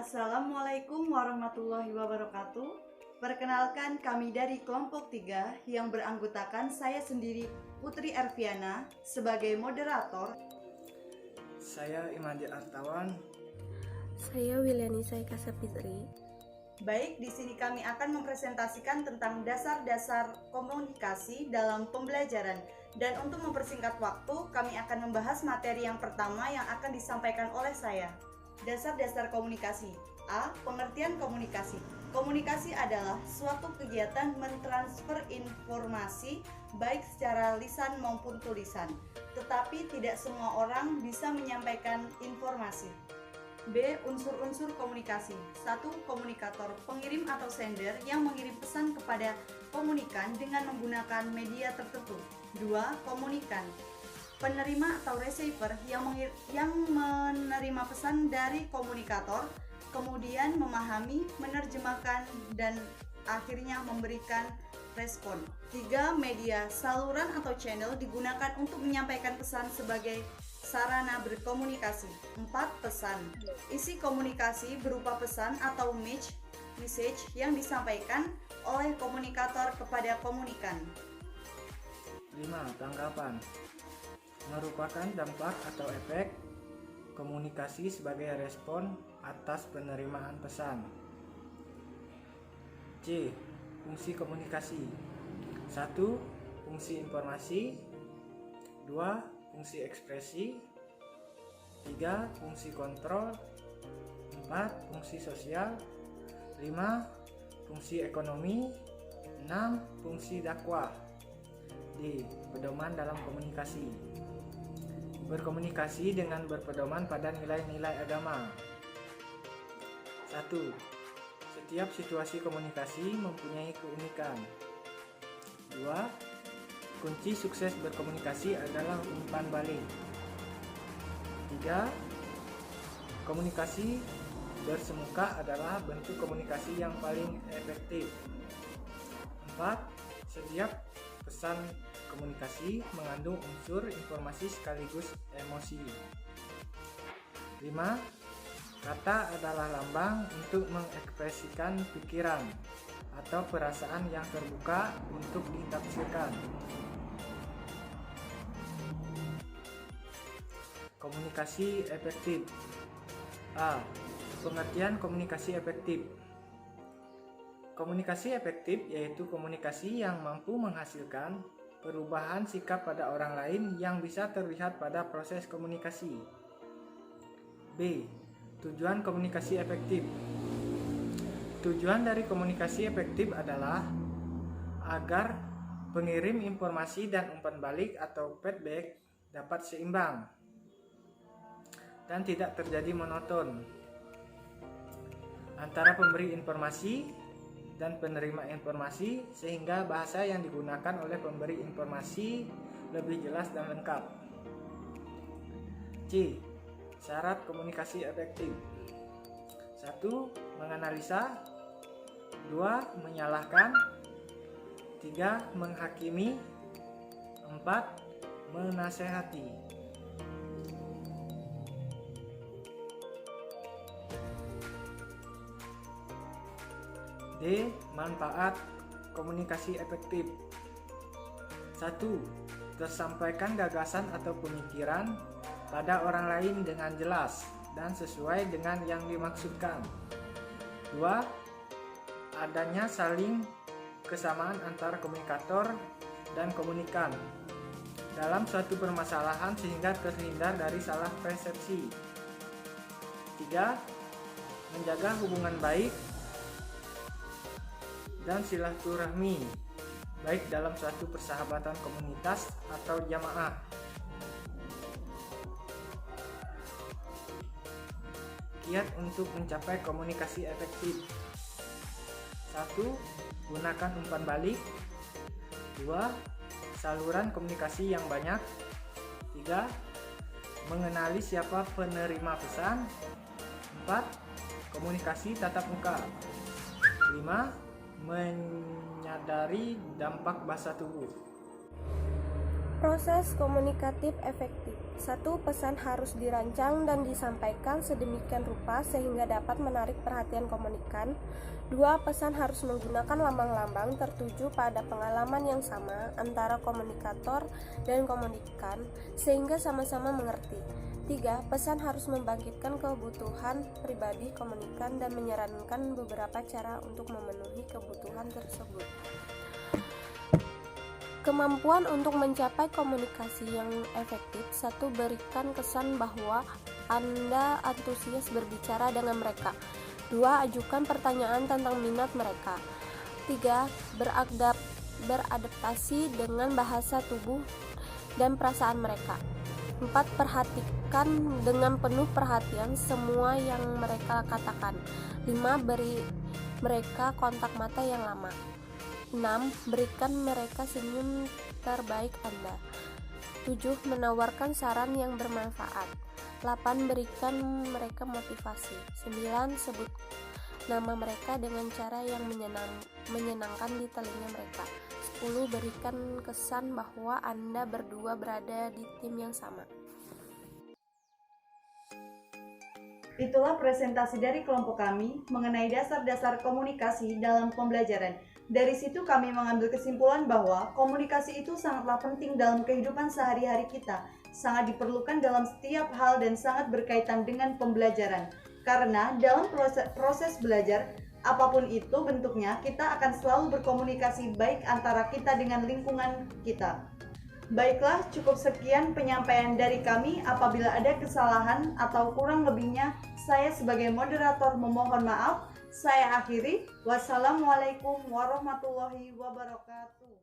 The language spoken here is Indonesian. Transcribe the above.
Assalamualaikum warahmatullahi wabarakatuh. Perkenalkan, kami dari kelompok 3 yang beranggotakan saya sendiri, Putri Erviana, sebagai moderator. Saya Imadi Artawan. Saya Wilianisa Eka Sapitri. Baik, di sini kami akan mempresentasikan tentang dasar-dasar komunikasi dalam pembelajaran. Dan untuk mempersingkat waktu, kami akan membahas materi yang pertama yang akan disampaikan oleh saya. Dasar-dasar komunikasi. A. Pengertian komunikasi. Komunikasi adalah suatu kegiatan mentransfer informasi baik secara lisan maupun tulisan, tetapi tidak semua orang bisa menyampaikan informasi. B. Unsur-unsur komunikasi. 1. Komunikator, pengirim atau sender yang mengirim pesan kepada komunikan dengan menggunakan media tertentu. 2. Komunikan, penerima atau receiver yang menerima pesan dari komunikator, kemudian memahami, menerjemahkan, dan akhirnya memberikan respon. 3. Media, saluran atau channel digunakan untuk menyampaikan pesan sebagai sarana berkomunikasi. 4. Pesan, isi komunikasi berupa pesan atau message yang disampaikan oleh komunikator kepada komunikan. 5. Tanggapan merupakan dampak atau efek komunikasi sebagai respon atas penerimaan pesan. C. Fungsi komunikasi. 1. Fungsi informasi. 2. Fungsi ekspresi. 3. Fungsi kontrol. 4. Fungsi sosial. 5. Fungsi ekonomi. 6. Fungsi dakwah. D. Pedoman dalam komunikasi. Berkomunikasi dengan berpedoman pada nilai-nilai agama. 1. Setiap situasi komunikasi mempunyai keunikan. 2. Kunci sukses berkomunikasi adalah umpan balik. 3. Komunikasi bersemuka adalah bentuk komunikasi yang paling efektif. 4. Setiap pesan komunikasi mengandung unsur informasi sekaligus emosi. 5. Kata adalah lambang untuk mengekspresikan pikiran atau perasaan yang terbuka untuk ditafsirkan. Komunikasi efektif. A. Pengertian komunikasi efektif. Komunikasi efektif yaitu komunikasi yang mampu menghasilkan perubahan sikap pada orang lain yang bisa terlihat pada proses komunikasi. B. Tujuan komunikasi efektif. Tujuan dari komunikasi efektif adalah agar pengirim informasi dan umpan balik atau feedback dapat seimbang dan tidak terjadi monoton antara pemberi informasi dan penerima informasi, sehingga bahasa yang digunakan oleh pemberi informasi lebih jelas dan lengkap. C. Syarat komunikasi efektif. 1. Menganalisa. 2. Menyalahkan. 3. Menghakimi. 4. Menasehati. D. Manfaat komunikasi efektif. 1. Tersampaikan gagasan atau pemikiran pada orang lain dengan jelas dan sesuai dengan yang dimaksudkan. 2. Adanya saling kesamaan antara komunikator dan komunikan dalam suatu permasalahan sehingga terhindar dari salah persepsi. 3. Menjaga hubungan baik dan silaturahmi baik dalam suatu persahabatan komunitas atau jamaah. Kiat untuk mencapai komunikasi efektif. 1. Gunakan umpan balik. 2. Saluran komunikasi yang banyak. 3. Mengenali siapa penerima pesan. 4. Komunikasi tatap muka. 5. Menyadari dampak bahasa tubuh. Proses komunikatif efektif. 1. Pesan harus dirancang dan disampaikan sedemikian rupa sehingga dapat menarik perhatian komunikan. 2. Pesan harus menggunakan lambang-lambang tertuju pada pengalaman yang sama antara komunikator dan komunikan sehingga sama-sama mengerti. 3. Pesan harus membangkitkan kebutuhan pribadi komunikan dan menyarankan beberapa cara untuk memenuhi kebutuhan tersebut. Kemampuan untuk mencapai komunikasi yang efektif. 1. Berikan kesan bahwa Anda antusias berbicara dengan mereka. 2. Ajukan pertanyaan tentang minat mereka. 3. Beradaptasi dengan bahasa tubuh dan perasaan mereka. 4. Perhatikan dengan penuh perhatian semua yang mereka katakan. 5. Beri mereka kontak mata yang lama. 6. Berikan mereka senyum terbaik Anda. 7. Menawarkan saran yang bermanfaat. 8. Berikan mereka motivasi. 9. Sebut nama mereka dengan cara yang menyenangkan di telinga mereka. 10. Berikan kesan bahwa Anda berdua berada di tim yang sama. Itulah presentasi dari kelompok kami mengenai dasar-dasar komunikasi dalam pembelajaran. Dari situ kami mengambil kesimpulan bahwa komunikasi itu sangatlah penting dalam kehidupan sehari-hari kita, sangat diperlukan dalam setiap hal dan sangat berkaitan dengan pembelajaran. Karena dalam proses belajar, apapun itu bentuknya, kita akan selalu berkomunikasi baik antara kita dengan lingkungan kita. Baiklah, cukup sekian penyampaian dari kami. Apabila ada kesalahan atau kurang lebihnya, saya sebagai moderator memohon maaf. Saya akhiri. Wassalamualaikum warahmatullahi wabarakatuh.